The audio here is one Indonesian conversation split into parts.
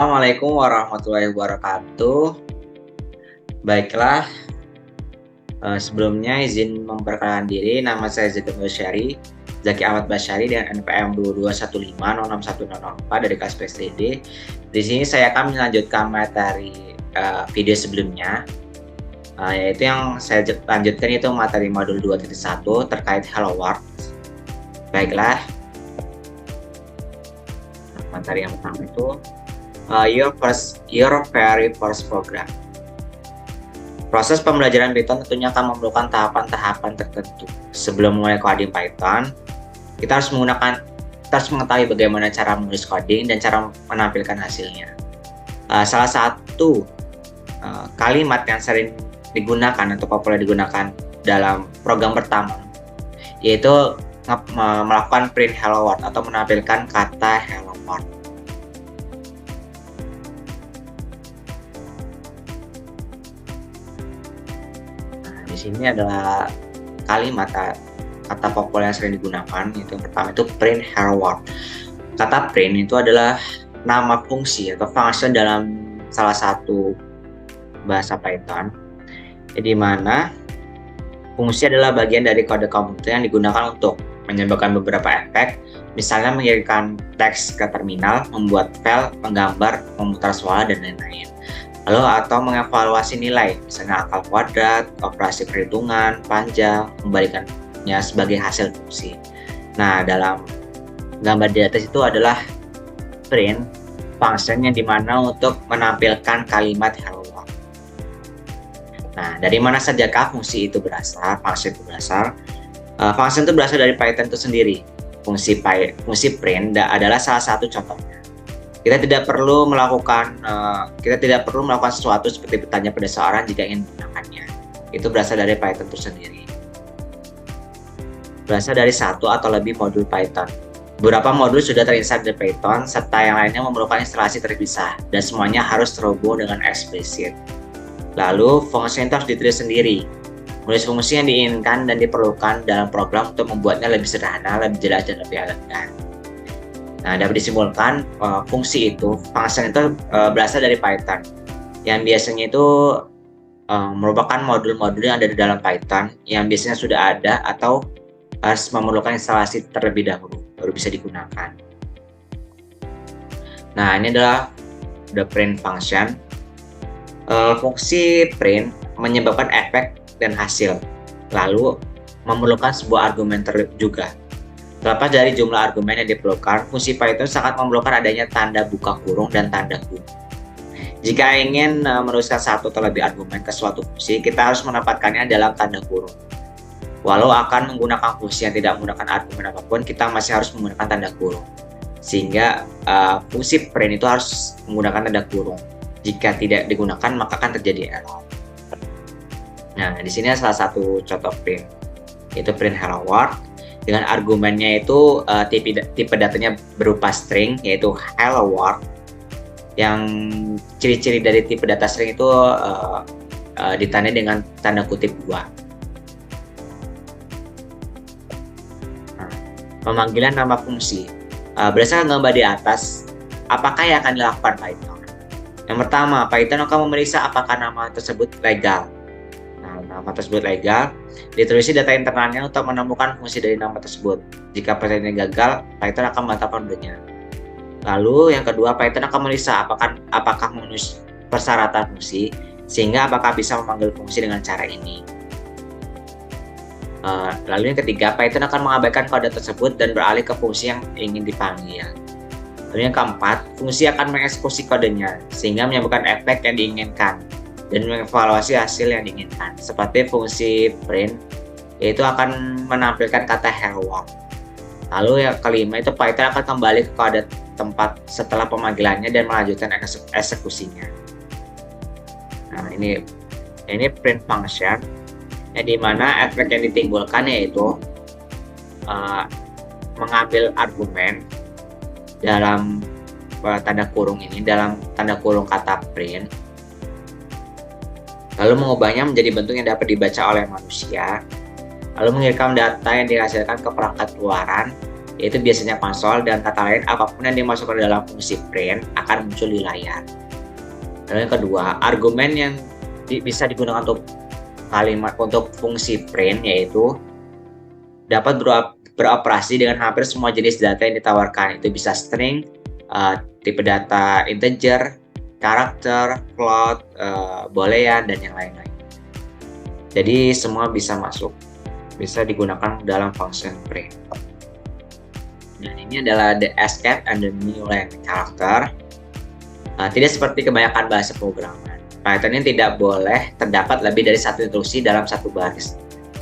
Assalamualaikum warahmatullahi wabarakatuh. Baiklah, sebelumnya izin memperkenalkan diri, nama saya Zaki Ahmad Basyari dengan NPM 2215061004 dari kelas PSDD. Di sini saya akan melanjutkan materi video sebelumnya, yaitu yang saya lanjutkan itu materi modul 2.1 terkait Hello World. Baiklah, materi yang pertama itu your very first program. Proses pembelajaran Python tentunya akan memerlukan tahapan-tahapan tertentu. Sebelum mulai coding Python, kita harus mengetahui bagaimana cara menulis coding dan cara menampilkan hasilnya. Salah satu kalimat yang sering digunakan atau populer digunakan dalam program pertama yaitu melakukan print hello world atau menampilkan kata hello world. Di sini adalah kalimat kata populer yang sering digunakan. Itu yang pertama itu print hello world. Kata print itu adalah nama fungsi atau function dalam salah satu bahasa Python, di mana fungsi adalah bagian dari kode komputer yang digunakan untuk menyebabkan beberapa efek, misalnya mengirimkan teks ke terminal, membuat file, menggambar, memutar suara, dan lain-lain. Lalu atau mengevaluasi nilai, misalnya akal kuadrat, operasi perhitungan, panjang, membalikannya sebagai hasil fungsi. Nah, dalam gambar di atas itu adalah print function yang dimana untuk menampilkan kalimat hello world. Nah, dari mana sajakah fungsi itu berasal? Function itu berasal. Function itu berasal dari Python itu sendiri. Fungsi print adalah salah satu contohnya. Kita tidak perlu melakukan sesuatu seperti bertanya pada seseorang jika ingin menggunakannya. Itu berasal dari Python itu sendiri. Berasal dari satu atau lebih modul Python. Beberapa modul sudah terinstall di Python, serta yang lainnya memerlukan instalasi terpisah, dan semuanya harus terhubung dengan eksplisit. Lalu, fungsi itu harus ditulis sendiri. Menulis fungsi yang diinginkan dan diperlukan dalam program untuk membuatnya lebih sederhana, lebih jelas, dan lebih elegan. Nah, dapat disimpulkan fungsi itu, function itu berasal dari Python, yang biasanya itu merupakan modul-modul yang ada di dalam Python, yang biasanya sudah ada atau harus memerlukan instalasi terlebih dahulu, baru bisa digunakan. Nah, ini adalah the print function. Fungsi print menyebabkan efek dan hasil, lalu memerlukan sebuah argumen juga. Terlepas dari jumlah argumen yang diperlukan, fungsi Python sangat memerlukan adanya tanda buka kurung dan tanda kurung. Jika ingin menuliskan satu atau lebih argumen ke suatu fungsi, kita harus menempatkannya dalam tanda kurung. Walau akan menggunakan fungsi yang tidak menggunakan argumen apapun, kita masih harus menggunakan tanda kurung. Sehingga fungsi print itu harus menggunakan tanda kurung. Jika tidak digunakan, maka akan terjadi error. Nah, di sini salah satu contoh print, yaitu print hello world. Dengan argumennya itu tipe datanya berupa string, yaitu hello world. Yang ciri-ciri dari tipe data string itu ditandai dengan tanda kutip 2. Nah, pemanggilan nama fungsi. Berdasarkan gambar di atas, apakah yang akan dilakukan Python? Yang pertama, Python akan memeriksa apakah nama tersebut legal. Nama tersebut legal, ditulis data internalnya untuk menemukan fungsi dari nama tersebut. Jika pertanyaannya gagal, Python akan membatalkan kodenya. Lalu yang kedua, Python akan memeriksa apakah memenuhi persyaratan fungsi, sehingga apakah bisa memanggil fungsi dengan cara ini. Lalu yang ketiga, Python akan mengabaikan kode tersebut dan beralih ke fungsi yang ingin dipanggil. Lalu yang keempat, fungsi akan mengeksekusi kodenya, sehingga menyebabkan efek yang diinginkan dan mengevaluasi hasil yang diinginkan. Seperti fungsi print, yaitu akan menampilkan kata hello world. Lalu yang kelima itu Python akan kembali ke kode tempat setelah pemanggilannya dan melanjutkan eksekusinya. Nah, ini print function, yang dimana efek yang ditimbulkan yaitu mengambil argumen dalam tanda kurung ini, dalam tanda kurung kata print, lalu mengubahnya menjadi bentuk yang dapat dibaca oleh manusia, lalu mengirimkan data yang dihasilkan ke perangkat luaran yaitu biasanya konsol, dan kata lain apapun yang dimasukkan ke dalam fungsi print akan muncul di layar. Lalu yang kedua, argumen yang bisa digunakan untuk kalimat untuk fungsi print yaitu dapat beroperasi dengan hampir semua jenis data yang ditawarkan. Itu bisa string, tipe data integer, karakter, float, boolean, dan yang lain-lain. Jadi semua bisa masuk, bisa digunakan dalam function print. Dan ini adalah the escape and the new line character. Tidak seperti kebanyakan bahasa programan, Python ini tidak boleh terdapat lebih dari satu instruksi dalam satu baris.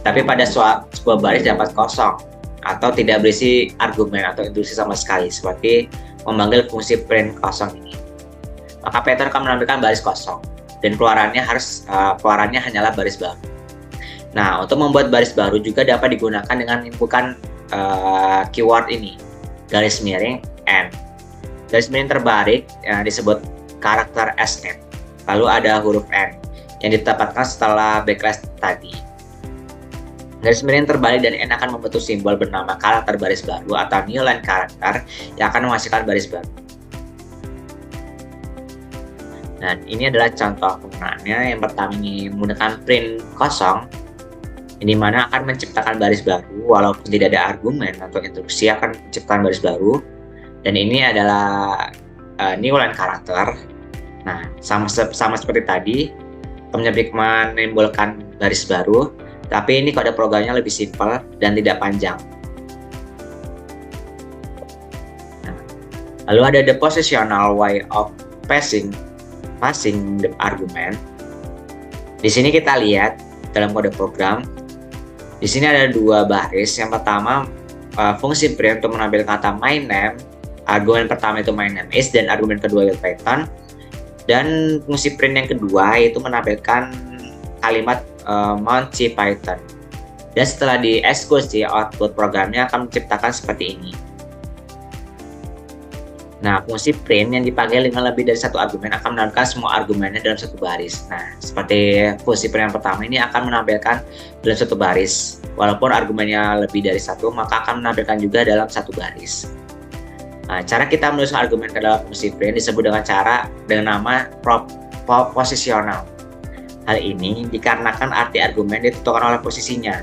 Tapi pada sebuah baris dapat kosong atau tidak berisi argumen atau instruksi sama sekali, seperti memanggil fungsi print kosong ini. Maka Python akan menampilkan baris kosong dan keluarannya hanyalah baris baru. Nah, untuk membuat baris baru juga dapat digunakan dengan menginputkan keyword ini, garis miring n. Garis miring terbalik disebut karakter sn. Lalu ada huruf n yang ditempatkan setelah backslash tadi. Garis miring terbalik dan n akan membentuk simbol bernama karakter baris baru atau new line karakter yang akan menghasilkan baris baru. Dan ini adalah contoh penggunaannya. Yang pertama ini menggunakan print kosong, di mana akan menciptakan baris baru walaupun tidak ada argumen atau instruksi, akan menciptakan baris baru. Dan ini adalah new line karakter. Nah, sama seperti tadi, menimbulkan baris baru, tapi ini kode programnya lebih simpel dan tidak panjang. Nah, lalu ada the positional way of passing the argument. Di sini kita lihat dalam kode program, di sini ada dua baris. Yang pertama fungsi print untuk menampilkan kata my name. Argumen pertama itu my name is, dan argumen kedua itu Python. Dan fungsi print yang kedua itu menampilkan kalimat Monty Python. Dan setelah dieksekusi, output programnya akan menciptakan seperti ini. Nah, fungsi print yang dipanggil dengan lebih dari satu argumen akan menampilkan semua argumennya dalam satu baris. Nah, seperti fungsi print yang pertama ini akan menampilkan dalam satu baris. Walaupun argumennya lebih dari satu, maka akan menampilkan juga dalam satu baris. Nah, cara kita menuliskan argumen ke dalam fungsi print disebut dengan nama posisional. Hal ini dikarenakan arti argumen ditentukan oleh posisinya.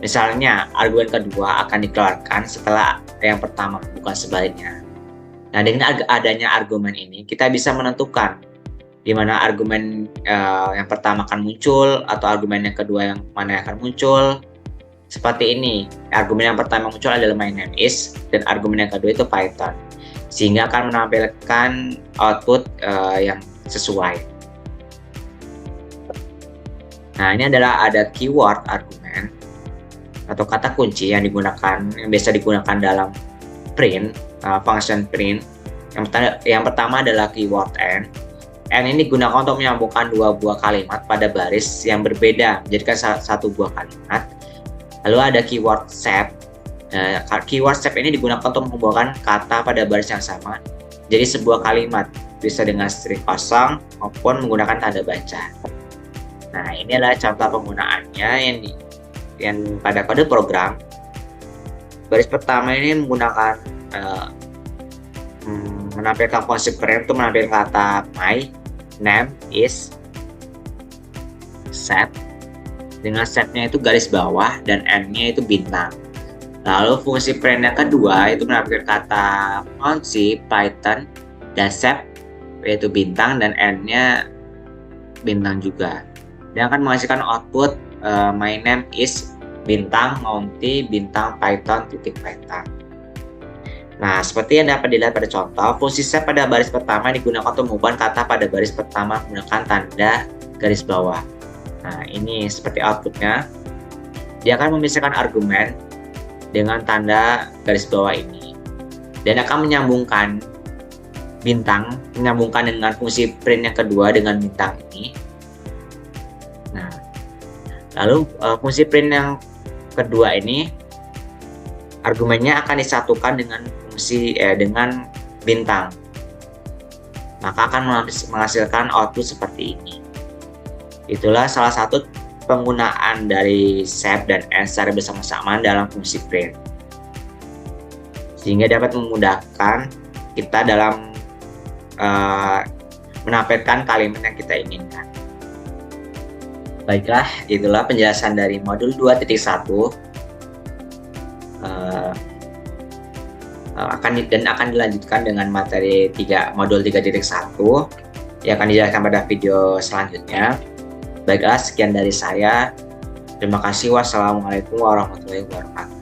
Misalnya, argumen kedua akan dikeluarkan setelah yang pertama, bukan sebaliknya. Nah, dengan adanya argumen ini, kita bisa menentukan di mana argumen yang pertama akan muncul atau argumen yang kedua yang mana yang akan muncul. Seperti ini, argumen yang pertama muncul adalah my name is, dan argumen yang kedua itu Python, sehingga akan menampilkan output yang sesuai. Nah, ini adalah ada keyword argumen atau kata kunci yang biasa digunakan dalam print, function print. Yang pertama adalah keyword n. N ini digunakan untuk menyambungkan dua buah kalimat pada baris yang berbeda menjadikan satu buah kalimat. Lalu ada keyword sep. Keyword sep ini digunakan untuk menghubungkan kata pada baris yang sama jadi sebuah kalimat, bisa dengan string kosong maupun menggunakan tanda baca. Nah, ini adalah contoh penggunaannya yang pada kode program. Baris pertama ini menggunakan menampilkan fungsi print untuk menampilkan kata my name is sep. Dengan setnya itu garis bawah dan n-nya itu bintang. Lalu fungsi print yang kedua itu menampilkan kata Monty Python dan sep yaitu bintang dan n-nya bintang juga. Dia akan menghasilkan output my name is bintang Monty bintang Python titik Python. Nah, seperti yang dapat dilihat pada contoh, fungsi sep pada baris pertama digunakan untuk mengubah kata pada baris pertama menggunakan tanda garis bawah. Nah, ini seperti outputnya. Dia akan memisahkan argumen dengan tanda garis bawah ini. Dan akan menyambungkan dengan fungsi print yang kedua dengan bintang ini. Nah, lalu fungsi print yang kedua ini, argumennya akan disatukan dengan dengan bintang. Maka akan menghasilkan output seperti ini. Itulah salah satu penggunaan dari sep dan n secara bersama-sama dalam fungsi print. sehingga dapat memudahkan kita dalam menampilkan kalimat yang kita inginkan. Baiklah, itulah penjelasan dari modul 2.1. Akan dilanjutkan dengan materi modul 3.1 yang akan dijelaskan pada video selanjutnya. Baiklah, sekian dari saya. Terima kasih. Wassalamualaikum warahmatullahi wabarakatuh.